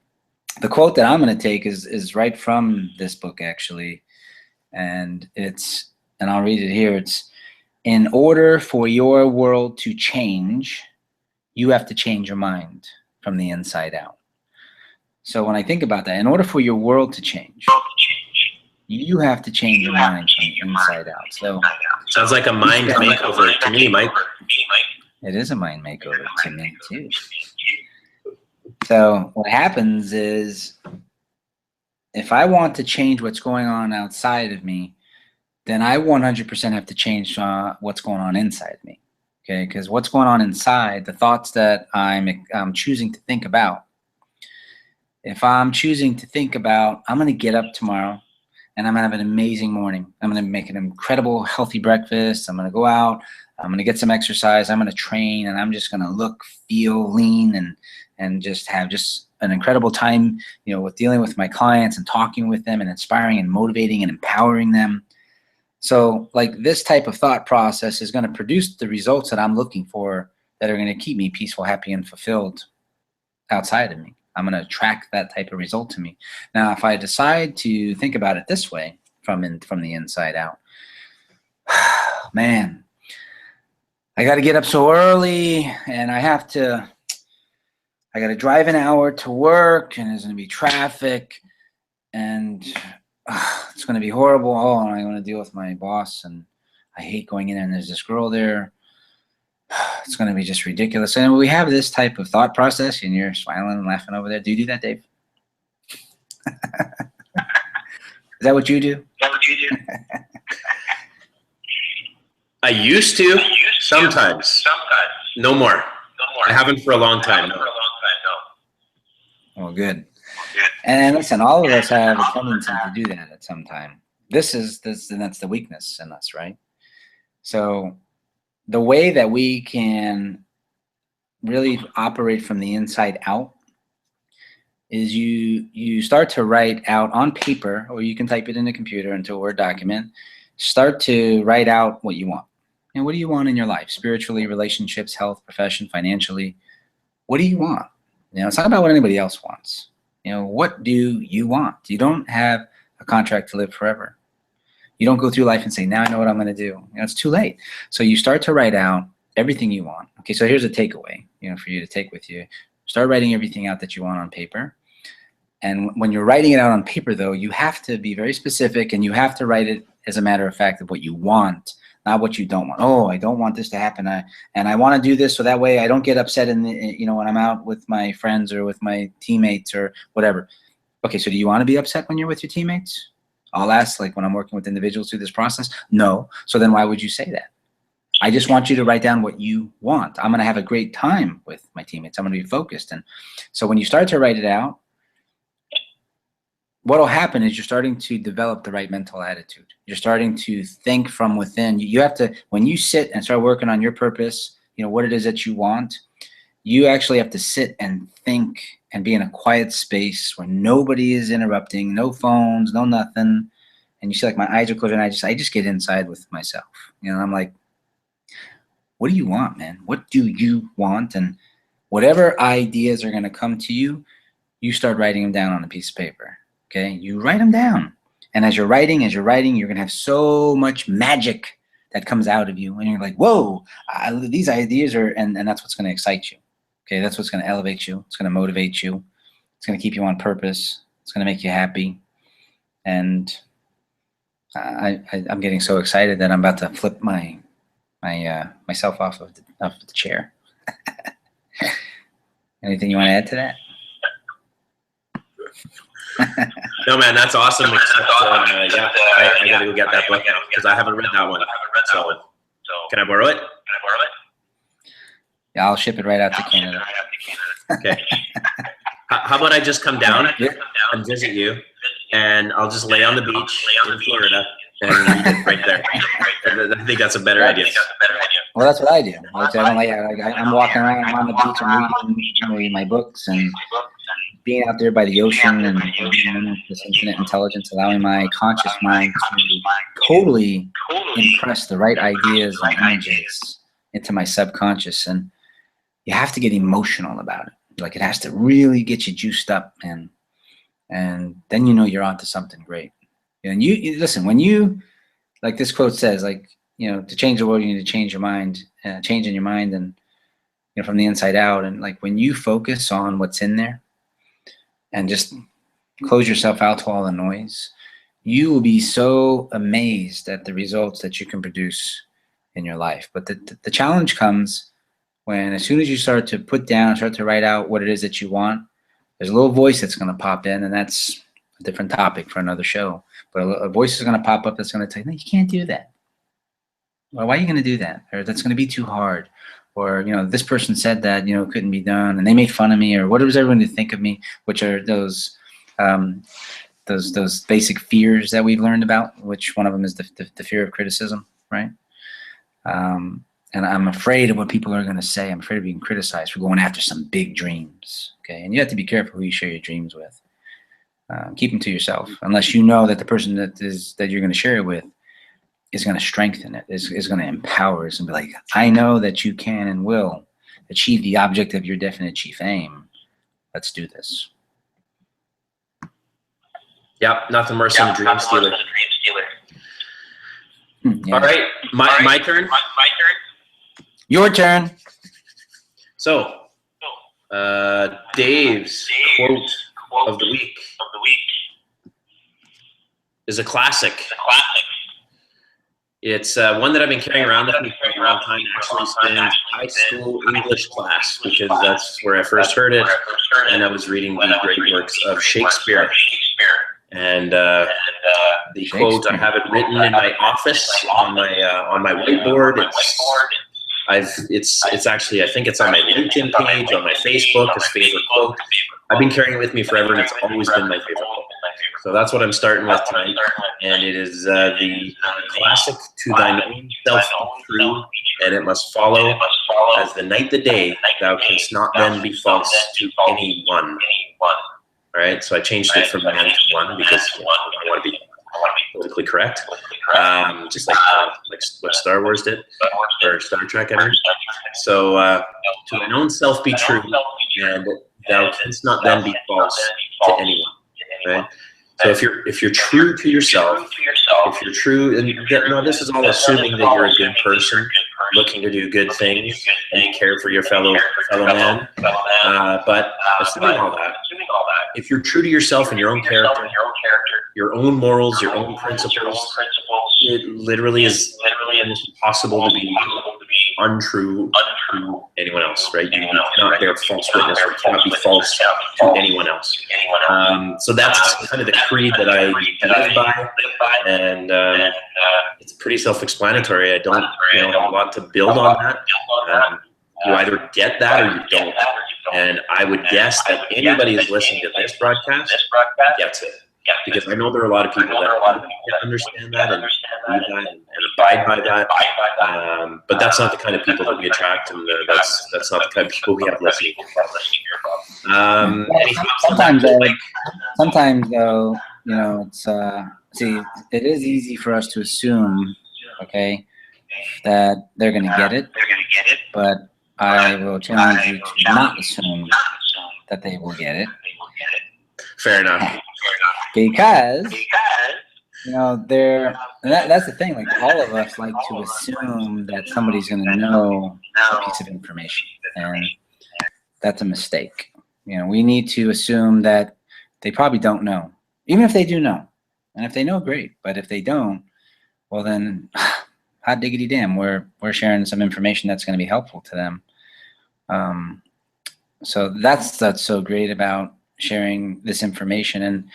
the quote that I'm going to take is right from this book, actually. And I'll read it here. It's, in order for your world to change, you have to change your mind from the inside out. So when I think about that, in order for your world to change, you have to change your mind from the inside out. So sounds like a mind makeover to me, Mike. It is a mind makeover to me too. So what happens is, if I want to change what's going on outside of me, then I 100% have to change what's going on inside me. Okay, because what's going on inside, the thoughts that I'm choosing to think about. If I'm choosing to think about, I'm going to get up tomorrow and I'm going to have an amazing morning. I'm going to make an incredible, healthy breakfast. I'm going to go out. I'm going to get some exercise. I'm going to train, and I'm just going to look, feel, lean, and just have just an incredible time, you know, with dealing with my clients and talking with them and inspiring and motivating and empowering them. So like this type of thought process is going to produce the results that I'm looking for, that are going to keep me peaceful, happy, and fulfilled outside of me. I'm going to attract that type of result to me. Now, if I decide to think about it this way, from the inside out, man, I got to get up so early, and I got to drive an hour to work, and there's going to be traffic, and it's going to be horrible. Oh, and I'm going to deal with my boss, and I hate going in there, and there's this girl there. It's going to be just ridiculous. And we have this type of thought process, and you're smiling and laughing over there. Do you do that, Dave? Is that what you do? I used to, sometimes. No more. I haven't for a long time. No. Well, good. And listen, all of us have a tendency to do that at some time. And that's the weakness in us, right? So the way that we can really operate from the inside out is you start to write out on paper, or you can type it in a computer into a Word document. Start to write out what you want. And what do you want in your life? Spiritually, relationships, health, profession, financially. What do you want? You know, it's not about what anybody else wants. You know, what do you want? You don't have a contract to live forever. You don't go through life and say, now I know what I'm going to do. You know, it's too late. So you start to write out everything you want. Okay, so here's a takeaway, you know, for you to take with you. Start writing everything out that you want on paper. And when you're writing it out on paper, though, you have to be very specific, and you have to write it as a matter of fact of what you want, not what you don't want. Oh, I don't want this to happen, and I want to do this so that way I don't get upset when I'm out with my friends or with my teammates or whatever. Okay, so do you want to be upset when you're with your teammates? I'll ask, like when I'm working with individuals through this process. No. So then why would you say that? I just want you to write down what you want. I'm going to have a great time with my teammates. I'm going to be focused. And so when you start to write it out, what will happen is you're starting to develop the right mental attitude. You're starting to think from within. You have to, when you sit and start working on your purpose, you know, what it is that you want, you actually have to sit and think and be in a quiet space where nobody is interrupting, no phones, no nothing. And you see, like, my eyes are closed, and I just get inside with myself. You know, I'm like, what do you want, man? What do you want? And whatever ideas are going to come to you, you start writing them down on a piece of paper. Okay, you write them down. And as you're writing, you're going to have so much magic that comes out of you. And you're like, whoa, these ideas are, and that's what's going to excite you. Okay, that's what's going to elevate you. It's going to motivate you. It's going to keep you on purpose. It's going to make you happy. And I'm getting so excited that I'm about to flip myself off of the chair. Anything you want to add to that? No, man, that's awesome. Except, yeah, I gotta go get that book now because I haven't read that one. So, can I borrow it? Yeah, I'll ship it right out to Canada. Okay. How about I just come down and visit you, and I'll just lay on the beach in Florida and read it right there. I think that's a better idea. Well, that's what I do. I'm walking around, I'm on the beach, I'm reading my books and being out there by the ocean and this infinite intelligence, allowing my conscious mind to totally impress the right ideas and images into my subconscious. And you have to get emotional about it. Like, it has to really get you juiced up, and then you know you're onto something great. And you listen, when you, like this quote says, like, to change the world, you need to change your mind, change in your mind, and from the inside out. And like, when you focus on what's in there and just close yourself out to all the noise, you will be so amazed at the results that you can produce in your life. But the challenge comes when, as soon as you start to put down, start to write out what it is that you want, there's a little voice that's going to pop in, and that's a different topic for another show. But a voice is going to pop up that's going to tell you, no, you can't do that. Well, why are you going to do that? Or that's going to be too hard. Or, this person said that, it couldn't be done, and they made fun of me, or what was everyone to think of me, which are those basic fears that we've learned about, which one of them is the fear of criticism, right? And I'm afraid of what people are going to say. I'm afraid of being criticized for going after some big dreams, okay? And you have to be careful who you share your dreams with. Keep them to yourself, unless you know that the person that you're going to share it with is going to strengthen it, is going to empower us and be like, I know that you can and will achieve the object of your definite chief aim. Let's do this. Yep, nothing worse than a dream stealer. Yeah. All right, my turn. Your turn. So, Dave's quote of the week is a classic. It's one that I've been carrying around with me for a long time, actually since high school English class, because that's where I first heard it, and I was reading the great works of Shakespeare. And the quote, I have it written in my office on my whiteboard. It's actually, I think it's on my LinkedIn page, on my Facebook, as favorite quote. I've been carrying it with me forever, and it's always been my favorite quote. So that's what I'm starting with tonight, and it is the classic, to thine own self be true, and it must follow as the night the day, thou canst not then be false to anyone. All right, so I changed it from man to one because I want to be politically correct, just like what Star Wars did, or Star Trek, I mean. So to thine own self be true, and thou canst not then be false to anyone. Right. So if you're true to yourself, if you're true, and now this is all assuming that you're a good person, looking to do good things and care for your fellow man. But assuming all that, if you're true to yourself and your own character, your own morals, your own principles, it literally is almost impossible to be untrue to anyone else, right? You cannot bear false witness or cannot be false to anyone else. So that's kind of the creed that I live by, and it's pretty self-explanatory. I don't have a lot to build on that. You either get that or you don't. And I would guess that anybody who's listening to this broadcast gets it. Because I know there are a lot of people that understand that and believe that and abide by that. But that's not the kind of people that we attract, and that's not the kind of people we have listening. Sometimes though, it's it is easy for us to assume, okay, that they're going to get it, but I will challenge you to not assume that they will get it. Fair enough. Because that's the thing. Like, all of us like to assume that somebody's going to know a piece of information, and that's a mistake. You know, we need to assume that they probably don't know, even if they do know. And if they know, great. But if they don't, well then, hot diggity damn, we're sharing some information that's going to be helpful to them. So that's so great about sharing this information. And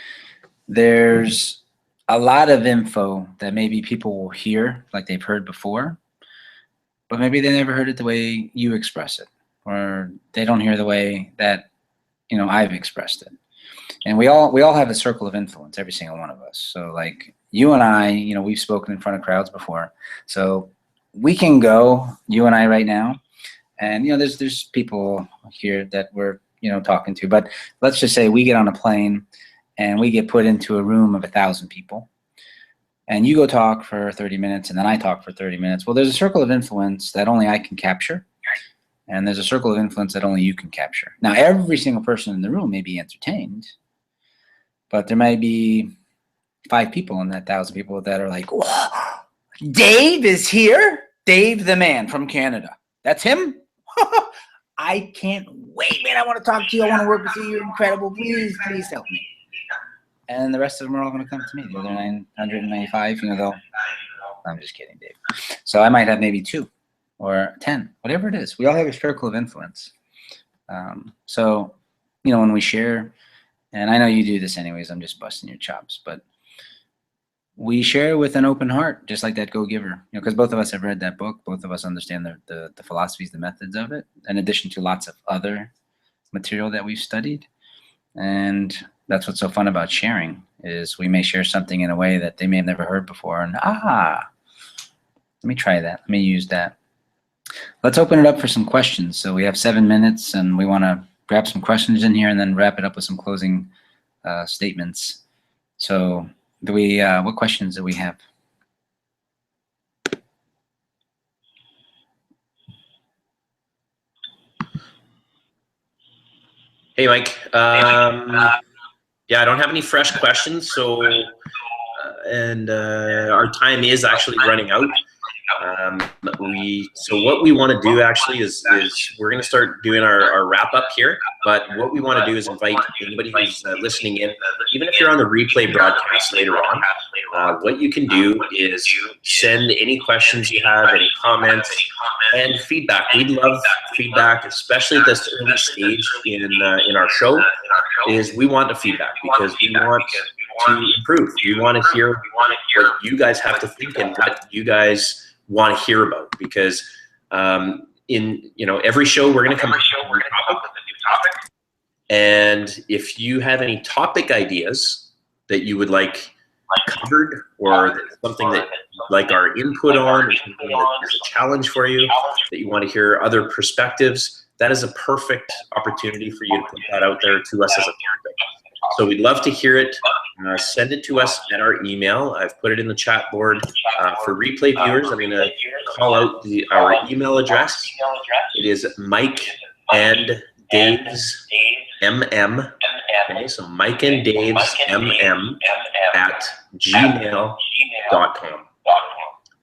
there's a lot of info that maybe people will hear like they've heard before, but maybe they never heard it the way you express it, or they don't hear the way that, you know, I've expressed it. And we all have a circle of influence, every single one of us. So like you and I, you know, we've spoken in front of crowds before. So we can go, you and I right now, and, you know, there's people here that we're, you know, talking to, but let's just say we get on a plane and we get put into a room of 1,000 people, and you go talk for 30 minutes and then I talk for 30 minutes. Well, there's a circle of influence that only I can capture, and there's a circle of influence that only you can capture. Now, every single person in the room may be entertained, but there might be 5 people in that 1,000 people that are like, whoa, Dave is here? Dave the man from Canada. That's him? I can't wait, man. I want to talk to you. I want to work with you. You're incredible. Please help me. And the rest of them are all going to come to me. The other 995, you know, I'm just kidding, Dave. So I might have maybe 2 or 10, whatever it is. We all have a circle of influence. So, you know, when we share, and I know you do this anyways, I'm just busting your chops, but we share with an open heart, just like that Go Giver, you know, because both of us have read that book. Both of us understand the philosophies, the methods of it, in addition to lots of other material that we've studied. And that's what's so fun about sharing, is we may share something in a way that they may have never heard before. And let me try that. Let me use that. Let's open it up for some questions. So we have 7 minutes, and we want to grab some questions in here and then wrap it up with some closing statements. So do we, what questions do we have? Hey, Mike. Yeah, I don't have any fresh questions. So, our time is actually running out. So what we want to do actually is we're going to start doing our wrap up here. But what we want to do is invite anybody who's listening in, even if you're on the replay broadcast later on, what you can do is send any questions you have, any comments, and feedback. We'd love feedback, especially at this early stage in our show. Is we want the feedback because we want to improve. We want to hear what you guys have to think and what you guys want to hear about, because in every show we're going to come up with a new topic, and if you have any topic ideas that you would like covered, or something that you'd like our input on, or something that is a challenge for you, that you want to hear other perspectives, that is a perfect opportunity for you to put that out there to us as a topic. So we'd love to hear it. Send it to us at our email. I've put it in the chat board. For replay viewers, I'm going to call out our email address. It is Mike and Dave's MM. Okay, so Mike and Dave's MM at gmail.com.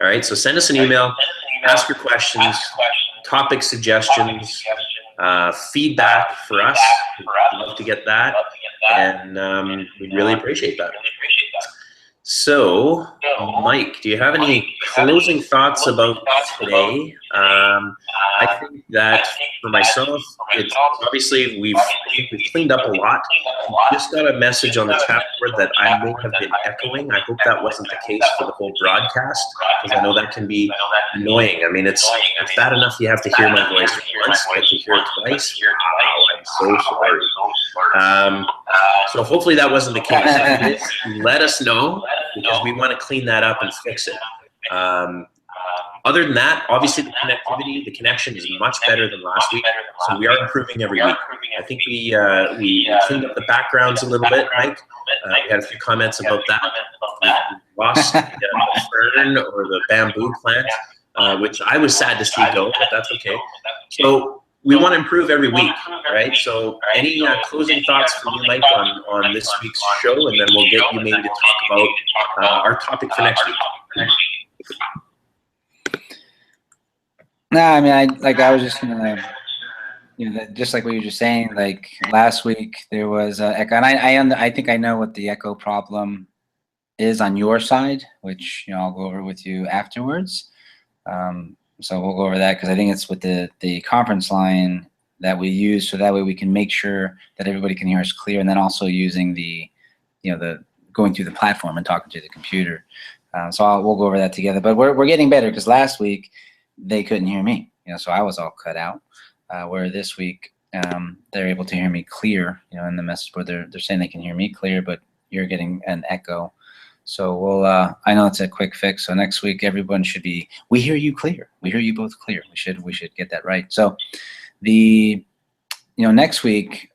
All right, so send us an email, ask your questions, topic suggestions, feedback for us. We'd love to get that, and we'd really appreciate that. So, Mike, do you have any closing thoughts about today? I think that for myself, it's obviously we've cleaned up a lot. Just got a message on the chat board that I may have been echoing. I hope that wasn't the case for the whole broadcast, because I know that can be annoying. I mean, it's bad enough you have to hear my voice once, but to hear it twice, wow, I'm so sorry. So hopefully that wasn't the case. Let us know, because we want to clean that up and fix it. Other than that, obviously the connectivity, the connection is much better than last week, so we are improving every week. I think we cleaned up the backgrounds a little bit, Mike. We had a few comments about that. We lost the fern or the bamboo plant, which I was sad to see go, but that's okay. So we want to improve every week, right? So any closing thoughts from you, Mike, on this week's show, and then we'll get you maybe to talk about our topic for next week. No, I mean, I was just gonna you know, just like what you were just saying, like last week there was echo, and I think I know what the echo problem is on your side, which, you know, I'll go over with you afterwards. So we'll go over that because I think it's with the conference line that we use, so that way we can make sure that everybody can hear us clear, and then also using the, you know, the going through the platform and talking to the computer. So we'll go over that together. But we're getting better because last week they couldn't hear me, you know, so I was all cut out. Where this week they're able to hear me clear, you know, in the message where they're saying they can hear me clear, but you're getting an echo. So we'll, I know it's a quick fix. So next week, everyone should be, we hear you clear. We hear you both clear. We should get that right. So the, you know, next week,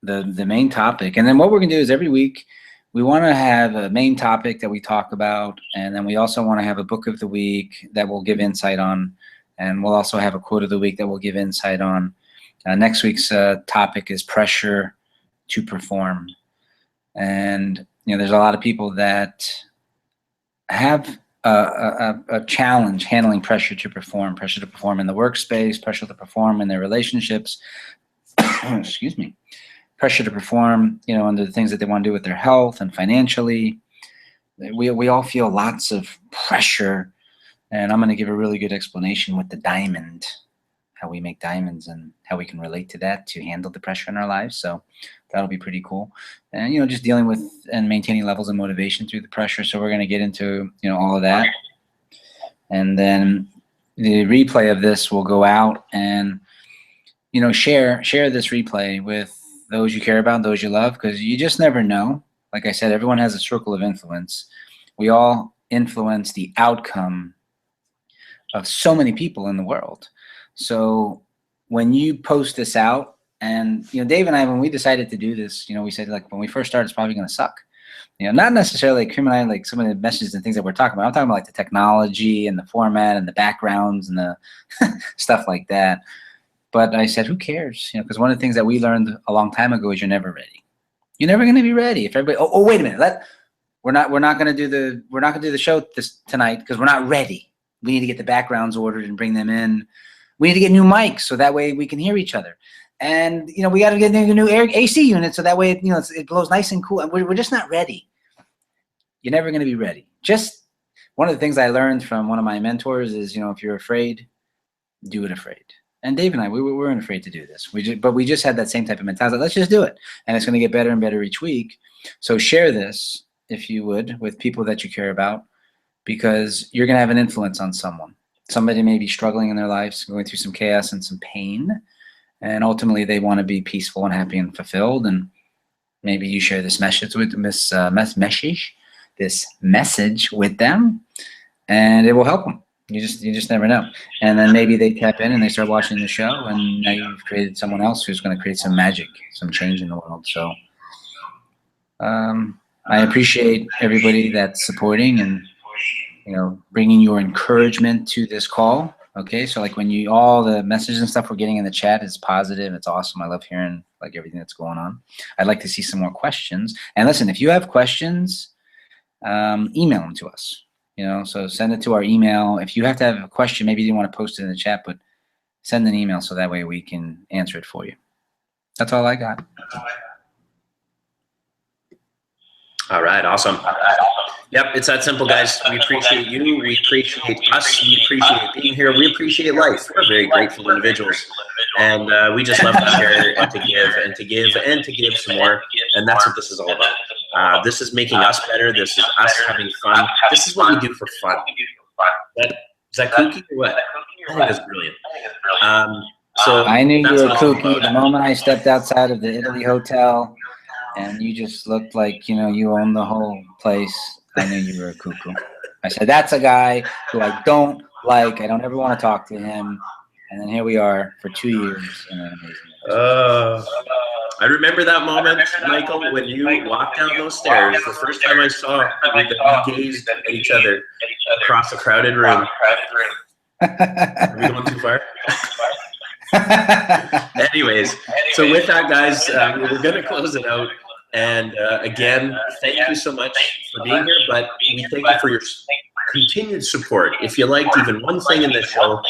the main topic, and then what we're gonna do is every week, we wanna have a main topic that we talk about. And then we also wanna have a book of the week that we'll give insight on. And we'll also have a quote of the week that we'll give insight on. Next week's topic is pressure to perform. And you know, there's a lot of people that have a challenge handling pressure to perform in the workspace, pressure to perform in their relationships, excuse me, pressure to perform, you know, under the things that they want to do with their health and financially. We all feel lots of pressure, and I'm going to give a really good explanation with the diamond, how we make diamonds and how we can relate to that to handle the pressure in our lives. So that'll be pretty cool. And, you know, just dealing with and maintaining levels of motivation through the pressure. So we're going to get into, you know, all of that. And then the replay of this will go out and, you know, share this replay with those you care about, those you love, because you just never know. Like I said, everyone has a circle of influence. We all influence the outcome of so many people in the world. So when you post this out, and, you know, Dave and I, when we decided to do this, you know, we said, like, when we first started, it's probably going to suck. You know, not necessarily criminal, like some of the messages and things that we're talking about. I'm talking about like the technology and the format and the backgrounds and the stuff like that. But I said, who cares? You know, because one of the things that we learned a long time ago is you're never ready. You're never going to be ready. If everybody, oh, wait a minute, we're not going to do the show tonight because we're not ready. We need to get the backgrounds ordered and bring them in. We need to get new mics so that way we can hear each other. And, you know, we got to get a new AC unit so that way, you know, it blows nice and cool. And we're just not ready. You're never going to be ready. Just one of the things I learned from one of my mentors is, you know, if you're afraid, do it afraid. And Dave and I, we weren't afraid to do this. But we just had that same type of mentality. Let's just do it. And it's going to get better and better each week. So share this, if you would, with people that you care about, because you're going to have an influence on someone. Somebody may be struggling in their lives, going through some chaos and some pain, and ultimately they want to be peaceful and happy and fulfilled. And maybe you share this message with this message with them, and it will help them. You just never know. And then maybe they tap in and they start watching the show, and now you've created someone else who's going to create some magic, some change in the world. So I appreciate everybody that's supporting and, you know, bringing your encouragement to this call. Okay, so like when all the messages and stuff we're getting in the chat is positive. It's awesome. I love hearing like everything that's going on. I'd like to see some more questions. And listen, if you have questions, email them to us. You know, so send it to our email. If you have to have a question, maybe you didn't want to post it in the chat, but send an email so that way we can answer it for you. That's all I got. All right, awesome. Yep, it's that simple, guys. We appreciate you. We appreciate us. We appreciate being here. We appreciate life. We're very grateful individuals. And we just love to share and to give and to give and to give some more. And that's what this is all about. This is making us better. This is us having fun. This is what we do for fun. Is that kooky or what? I think that's brilliant. So I knew you were kooky the moment I stepped outside of the Italy hotel, and you just looked like, you know, you owned the whole place. I knew you were a cuckoo. I said, that's a guy who I don't like. I don't ever want to talk to him. And then here we are for 2 years. I remember that moment, Michael, when you walked down those stairs. The first time I saw we gazed at each other across a crowded room. Are we going too far? Anyways, so with that, guys, we're going to close it out. And again, thank you so much for being here, but we thank you for your continued support. If you liked even one thing in the show,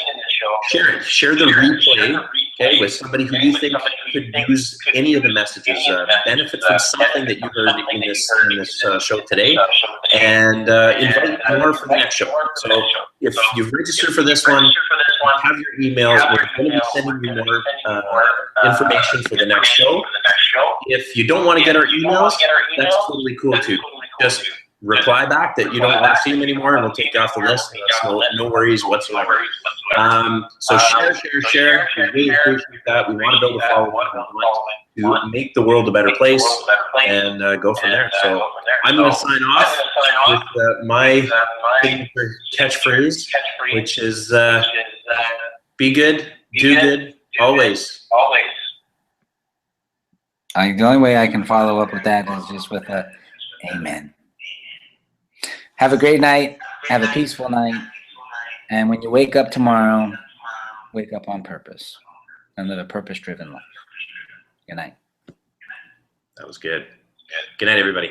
share it. Share the replay okay, with somebody who you think could use any of the messages, benefit from something that you heard in this show today, and invite more for the next show. So if you've registered for this one, have your emails. We're going to be sending you more information for the next show. If you don't want to get our emails, that's totally cool too. Just reply back that you don't want to see them anymore, and we'll take you off the list. No worries whatsoever. So share. We really appreciate that. We want to build a following. We want to make the world a better place, and go from there. So I'm going to sign off with my signature catchphrase, which is be good, do good, always. The only way I can follow up with that is just with a amen. Have a great night. Have a peaceful night. And when you wake up tomorrow, wake up on purpose and live a purpose-driven life. Good night. That was good. Good night, everybody.